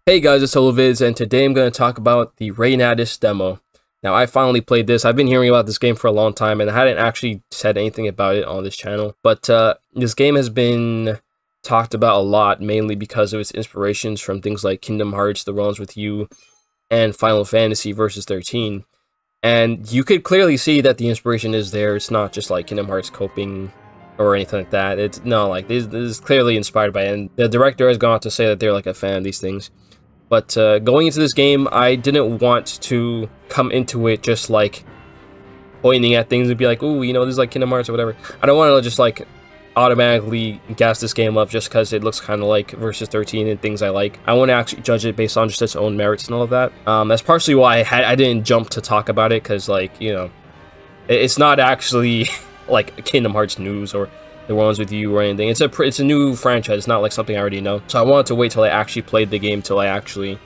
Hey guys, it's Oluvids, and today I'm going to talk about the Reynatis Demo. Now, I finally played this. I've been hearing about this game for a long time, and I hadn't actually said anything about it on this channel. But this game has been talked about a lot, mainly because of its inspirations from things like Kingdom Hearts, The Realms with You, and Final Fantasy Versus 13. And you could clearly see that the inspiration is there. It's not just like Kingdom Hearts coping or anything like that. It's no, like this is clearly inspired by it. And the director has gone on to say that they're like a fan of these things. But going into this game, I didn't want to come into it just like pointing at things and be like, ooh, you know, this is like Kingdom Hearts or whatever. I don't want to just like automatically gas this game up just because it looks kind of like Versus 13 and things I like. I want to actually judge it based on just its own merits and all of that. That's partially why I didn't jump to talk about it, because like, you know, it's not actually like Kingdom Hearts news or The Ones with You or anything. It's a new franchise. It's not like something I already know. So I wanted to wait till I actually played the game till I actually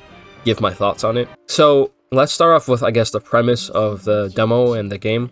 give my thoughts on it. So let's start off with, I guess, the premise of the demo and the game.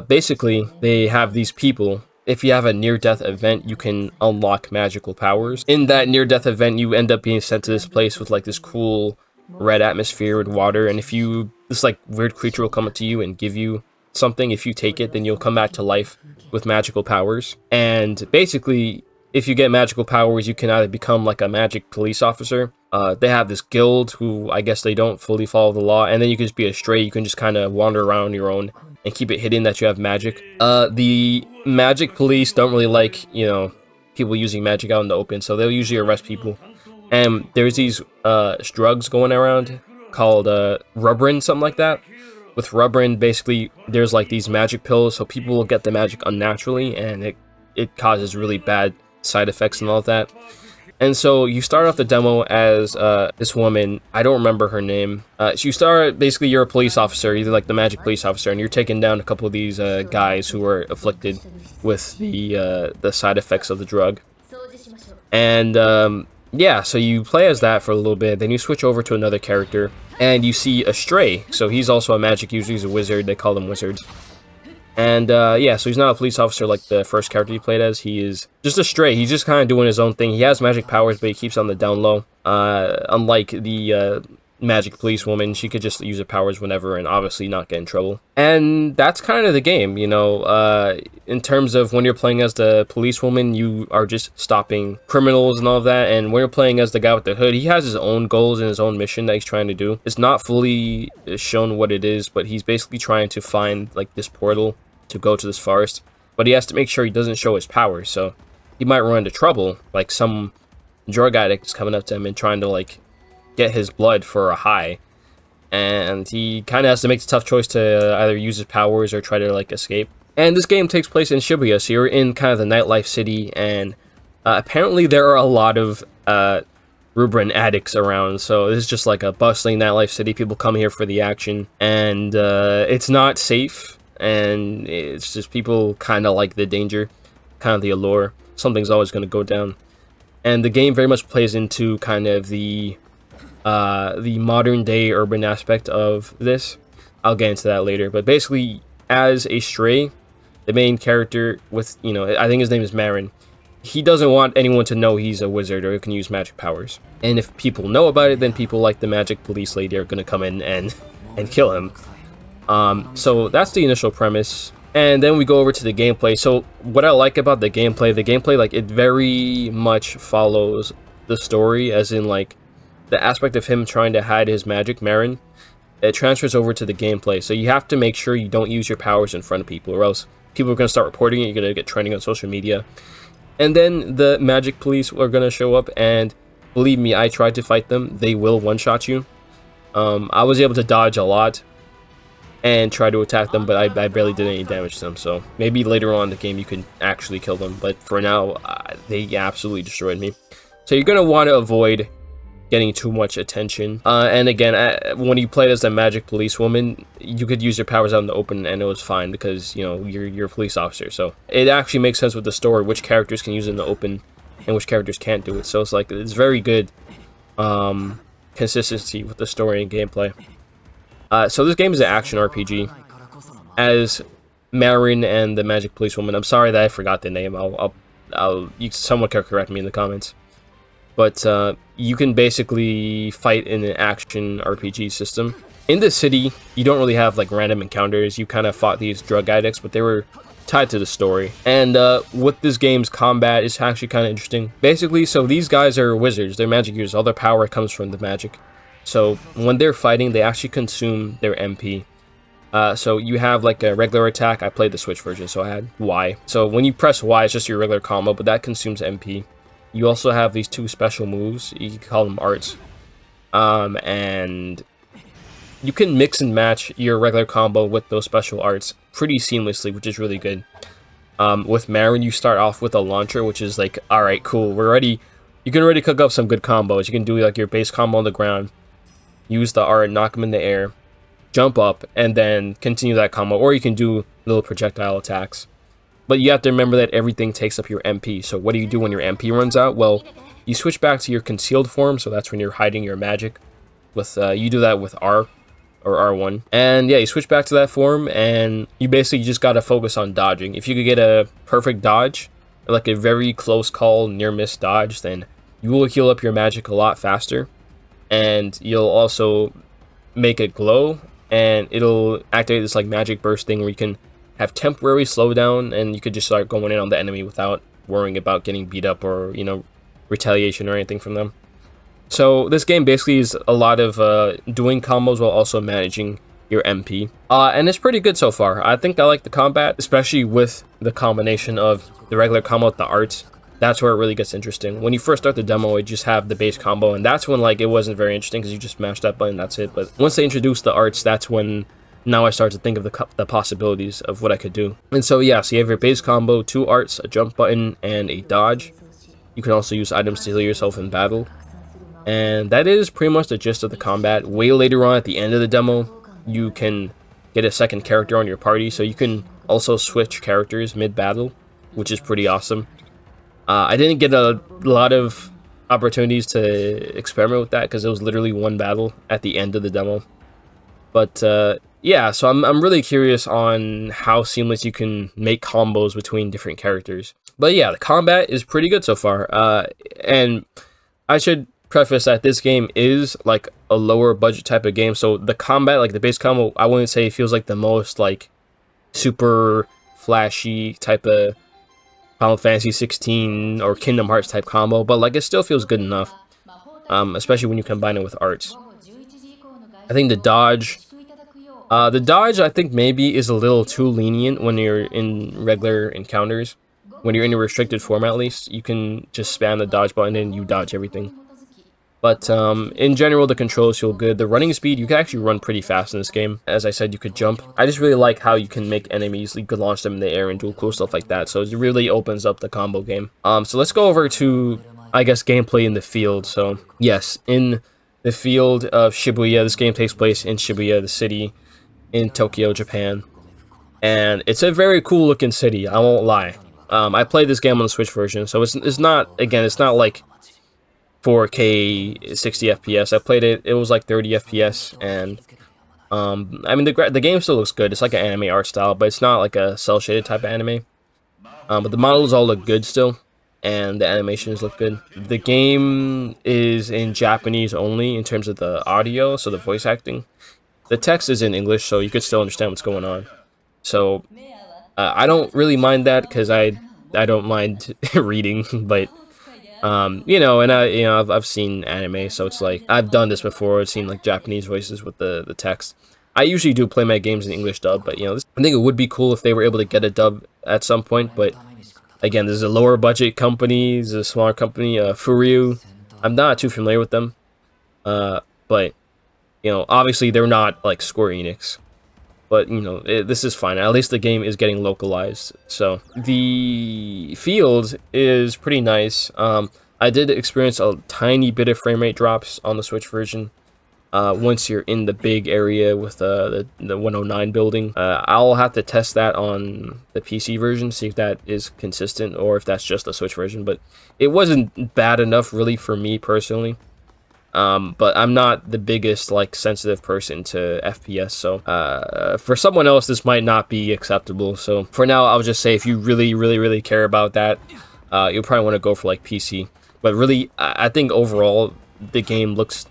Basically, they have these people. If you have a near-death event, you can unlock magical powers. In that near-death event, you end up being sent to this place with like this cool red atmosphere with water. And if you, this like weird creature will come up to you and give you something. If you take it, then you'll come back to life with magical powers. And basically, if you get magical powers, you can either become like a magic police officer. They have this guild who I guess they don't fully follow the law, and then you can just be a stray. You can just kind of wander around on your own and keep it hidden that you have magic. The magic police don't really like, you know, people using magic out in the open, so they'll usually arrest people. And there's these drugs going around called rubberin, something like that. With rubberin, basically, there's like these magic pills, so people will get the magic unnaturally, and it causes really bad side effects and all of that. And so you start off the demo as this woman. I don't remember her name. So you start, basically, you're a police officer, either like the magic police officer, and you're taking down a couple of these guys who are afflicted with the side effects of the drug. And yeah, so you play as that for a little bit, then you switch over to another character, and you see a stray. So he's also a magic user, he's a wizard, they call them wizards. And yeah, so he's not a police officer like the first character you played as, he is just a stray. He's just kind of doing his own thing. He has magic powers, but he keeps on the down low. Unlike the magic police woman, she could just use her powers whenever and obviously not get in trouble. And that's kind of the game, you know. In terms of when you're playing as the police woman, you are just stopping criminals and all of that. And when you're playing as the guy with the hood, he has his own goals and his own mission that he's trying to do. It's not fully shown what it is, but he's basically trying to find like this portal to go to this forest. But he has to make sure he doesn't show his powers, so he might run into trouble, like some drug addict is coming up to him and trying to like get his blood for a high, and he kind of has to make the tough choice to either use his powers or try to like escape. And this game takes place in Shibuya, so you're in kind of the nightlife city, and apparently there are a lot of rubberin addicts around, so this is just like a bustling nightlife city. People come here for the action, and it's not safe, and it's just people kind of like the danger, kind of the allure. Something's always going to go down. And the game very much plays into kind of the modern day urban aspect of this. I'll get into that later, but basically, as a stray, the main character with, you know, I think his name is Marin, he doesn't want anyone to know he's a wizard or can use magic powers. And if people know about it, then people like the magic police lady are going to come in and kill him. So that's the initial premise. And then we go over to the gameplay. So what I like about the gameplay, like, it very much follows the story, as in like the aspect of him trying to hide his magic, Marin, it transfers over to the gameplay. So you have to make sure you don't use your powers in front of people, or else people are going to start reporting it. You're going to get trending on social media. And then the magic police are going to show up, and believe me, I tried to fight them. They will one-shot you. I was able to dodge a lot and try to attack them, but I barely did any damage to them. So maybe later on in the game you can actually kill them, but for now, they absolutely destroyed me. So you're going to want to avoid getting too much attention. And again, when you played as the magic police woman, you could use your powers out in the open and it was fine, because, you know, you're a police officer. So it actually makes sense with the story, which characters can use it in the open and which characters can't do it. So it's like, it's very good consistency with the story and gameplay. So this game is an action RPG. As Marin and the magic police woman, I'm sorry that I forgot the name. Someone can correct me in the comments. but you can basically fight in an action RPG system. In the city, you don't really have like random encounters. You kind of fought these drug addicts, but they were tied to the story. And with this game's combat is actually kind of interesting. Basically, so these guys are wizards. They're magic users. All their power comes from the magic. So when they're fighting, they actually consume their MP. So you have like a regular attack. I played the Switch version, so I had Y. So when you press Y, it's just your regular combo, but that consumes MP. You also have these two special moves. You can call them arts. And you can mix and match your regular combo with those special arts pretty seamlessly, which is really good. With Marin, you start off with a launcher, which is like, alright, cool. You can already cook up some good combos. You can do like your base combo on the ground, use the art, knock them in the air, jump up, and then continue that combo. Or you can do little projectile attacks. But you have to remember that everything takes up your MP. So what do you do when your MP runs out? Well, you switch back to your concealed form, so that's when you're hiding your magic. You do that with R or R1. And yeah, you switch back to that form, and you basically just gotta focus on dodging. If you could get a perfect dodge, like a very close call, near-miss dodge, then you will heal up your magic a lot faster. And you'll also make it glow, and it'll activate this like magic burst thing where you can have temporary slowdown, and you could just start going in on the enemy without worrying about getting beat up or, you know, retaliation or anything from them. So this game basically is a lot of doing combos while also managing your MP. And it's pretty good so far. I think I like the combat, especially with the combination of the regular combo with the arts. That's where it really gets interesting. When you first start the demo, you just have the base combo, and that's when like it wasn't very interesting because you just mashed that button, that's it. But once they introduced the arts, that's when now I start to think of the possibilities of what I could do. And so yeah, so you have your base combo, 2 arts, a jump button, and a dodge. You can also use items to heal yourself in battle. And that is pretty much the gist of the combat. Way later on at the end of the demo, you can get a second character on your party, so you can also switch characters mid-battle, which is pretty awesome. I didn't get a lot of opportunities to experiment with that because it was literally one battle at the end of the demo. But yeah, so I'm really curious on how seamless you can make combos between different characters. But yeah, the combat is pretty good so far. And I should preface that this game is like a lower budget type of game, so the combat, like the base combo, I wouldn't say it feels like the most like super flashy type of Final Fantasy 16 or Kingdom Hearts type combo, but like it still feels good enough, especially when you combine it with arts. I think the dodge I think maybe is a little too lenient when you're in regular encounters. When you're in a restricted form, at least you can just spam the dodge button and you dodge everything. But in general, the controls feel good. The running speed, you can actually run pretty fast in this game. As I said, you could jump. I just really like how you can make enemies, you could launch them in the air and do cool stuff like that. So it really opens up the combo game. So let's go over to, I guess, gameplay in the field. So yes, in the field of Shibuya, this game takes place in Shibuya, the city in Tokyo, Japan. And it's a very cool looking city, I won't lie. I played this game on the Switch version, so it's not, again, it's not like 4K 60 FPS. I played it, it was like 30 FPS, and I mean the game still looks good. It's like an anime art style, but it's not like a cel shaded type of anime. But the models all look good still, and the animations look good. The game is in Japanese only in terms of the audio, so the voice acting. The text is in English, so you could still understand what's going on. So I don't really mind that because I don't mind reading, but you know, and I've seen anime, so it's like I've done this before. I've seen like Japanese voices with the text. I usually do play my games in English dub, but you know, I think it would be cool if they were able to get a dub at some point. But again, this is a lower budget company, this is a smaller company, Furyu. I'm not too familiar with them, but you know, obviously they're not like Square Enix. But, you know, this is fine. At least the game is getting localized. So, the field is pretty nice. I did experience a tiny bit of frame rate drops on the Switch version. Once you're in the big area with the 109 building. I'll have to test that on the PC version, see if that is consistent or if that's just the Switch version. But it wasn't bad enough, really, for me personally. But I'm not the biggest, like, sensitive person to FPS, so, for someone else, this might not be acceptable. So, for now, I'll just say if you really care about that, you'll probably want to go for, like, PC. But really, I think overall, the game looks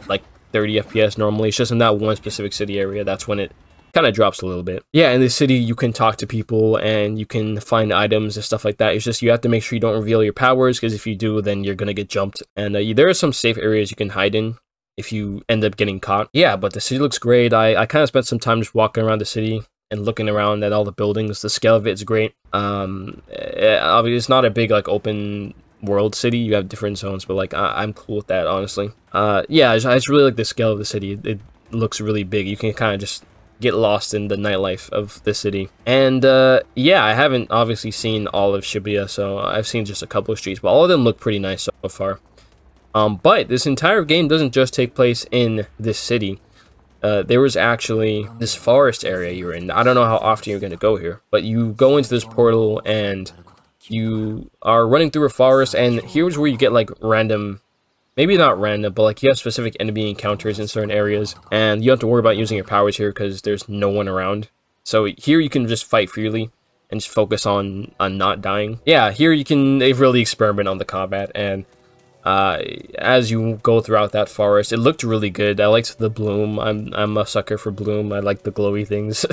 like 30 FPS normally. It's just in that one specific city area, that's when it kind of drops a little bit. Yeah, in the city, you can talk to people, and you can find items and stuff like that. It's just you have to make sure you don't reveal your powers, because if you do, then you're going to get jumped. And there are some safe areas you can hide in if you end up getting caught. Yeah, but the city looks great. I kind of spent some time just walking around the city and looking around at all the buildings. The scale of it is great. Obviously, it's not a big, like, open world city. You have different zones, but, like, I'm cool with that, honestly. Yeah, I just really like the scale of the city. It looks really big. You can kind of just get lost in the nightlife of the city. And yeah, I haven't obviously seen all of Shibuya, so I've seen just a couple of streets, but all of them look pretty nice so far. But this entire game doesn't just take place in this city. There was actually this forest area you're in. I don't know how often you're going to go here, but you go into this portal and you are running through a forest, and here's where you get like random, maybe not random, but like you have specific enemy encounters in certain areas, and you don't have to worry about using your powers here because there's no one around. So here you can just fight freely and just focus on not dying. Yeah, here they've really experiment on the combat, and as you go throughout that forest, it looked really good. I liked the bloom. I'm a sucker for bloom. I like the glowy things.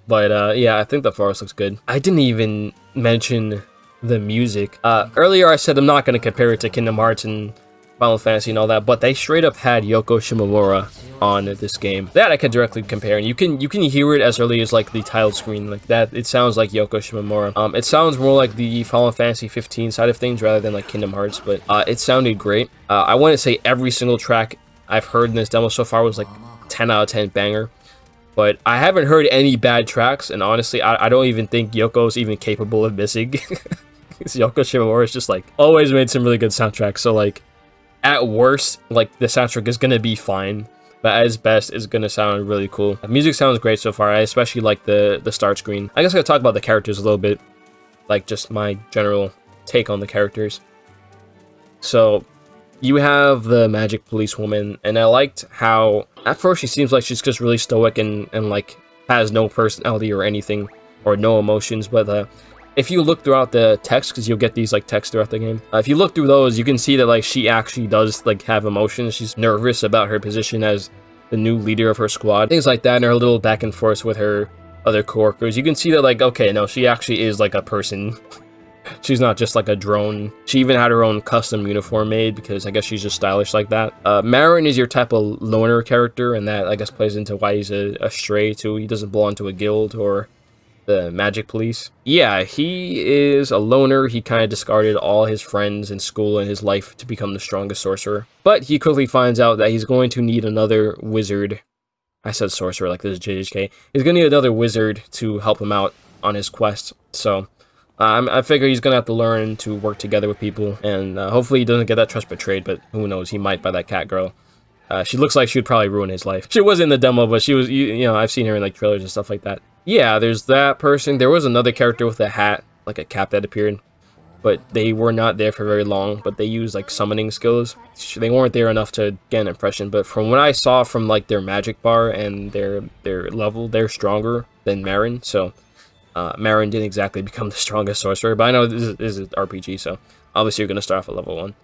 But yeah, I think the forest looks good. I didn't even mention the music. Earlier I said I'm not going to compare it to Kingdom Hearts and Final Fantasy and all that, but they straight up had Yoko Shimomura on this game. That I can directly compare, and you can hear it as early as like the title screen, like that. It sounds like Yoko Shimomura. It sounds more like the Final Fantasy 15 side of things rather than like Kingdom Hearts, but it sounded great. I want to say every single track I've heard in this demo so far was like 10 out of 10 banger, but I haven't heard any bad tracks, and honestly, I don't even think Yoko's even capable of missing. Yoko Shimomura is just like always made some really good soundtracks, so like at worst, like, the soundtrack is gonna be fine, but as best, it's gonna sound really cool. The music sounds great so far. I especially like the start screen. I guess I gotta talk about the characters a little bit, like, just my general take on the characters. So, you have the magic policewoman, and I liked how, at first, she seems like she's just really stoic and like, has no personality or anything, or no emotions, but, if you look throughout the text, because you'll get these like texts throughout the game, if you look through those, you can see that like she actually does like have emotions. She's nervous about her position as the new leader of her squad, things like that, and her little back and forth with her other coworkers. You can see that like, okay, no, she actually is like a person. She's not just like a drone. She even had her own custom uniform made because I guess she's just stylish like that. Marin is your type of loner character, and that I guess plays into why he's a stray too. He doesn't belong to a guild or the magic police. Yeah, he is a loner. He kind of discarded all his friends in school and his life to become the strongest sorcerer. But he quickly finds out that he's going to need another wizard. I said sorcerer like this is JHK. He's going to need another wizard to help him out on his quest. So I figure he's going to have to learn to work together with people. And hopefully he doesn't get that trust betrayed, but who knows, he might by that cat girl. She looks like she would probably ruin his life. She was in the demo, but she was, you know, I've seen her in like trailers and stuff like that. Yeah, there's that person. There was another character with a hat, like a cap that appeared, but they were not there for very long, but they used like summoning skills. They weren't there enough to get an impression, but from what I saw from like their magic bar and their level, they're stronger than Marin, so Marin didn't exactly become the strongest sorcerer, but I know this is an RPG, so obviously you're going to start off at level 1.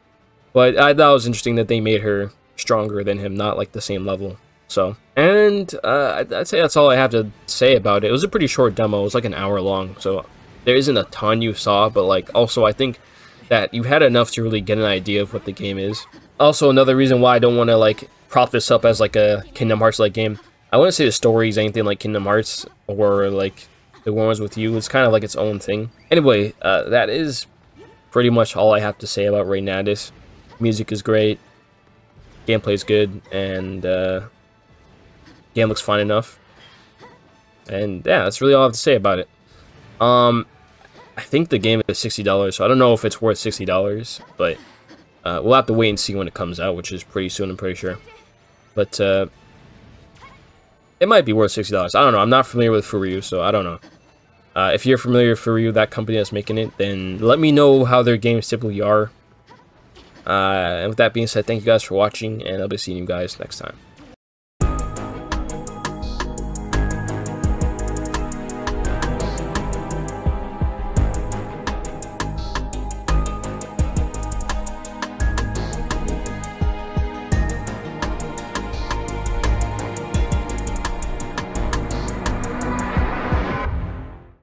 But I thought it was interesting that they made her stronger than him, not like the same level. So, and I'd say that's all I have to say about it. It was a pretty short demo. It was like an hour long, so there isn't a ton you saw, but like also I think that you had enough to really get an idea of what the game is. Also, another reason why I don't want to like prop this up as like a Kingdom Hearts like game. I wouldn't say the story is anything like Kingdom Hearts or like The Ones with You. It's kind of like its own thing. Anyway, that is pretty much all I have to say about Reynatis. Music is great, gameplay is good, and game looks fine enough. And yeah, that's really all I have to say about it. I think the game is $60, so I don't know if it's worth $60, but we'll have to wait and see when it comes out, which is pretty soon, I'm pretty sure. But it might be worth $60. I don't know. I'm not familiar with Furyu, so I don't know. If you're familiar with Furyu, that company that's making it, then let me know how their games typically are. And with that being said, thank you guys for watching, and I'll be seeing you guys next time.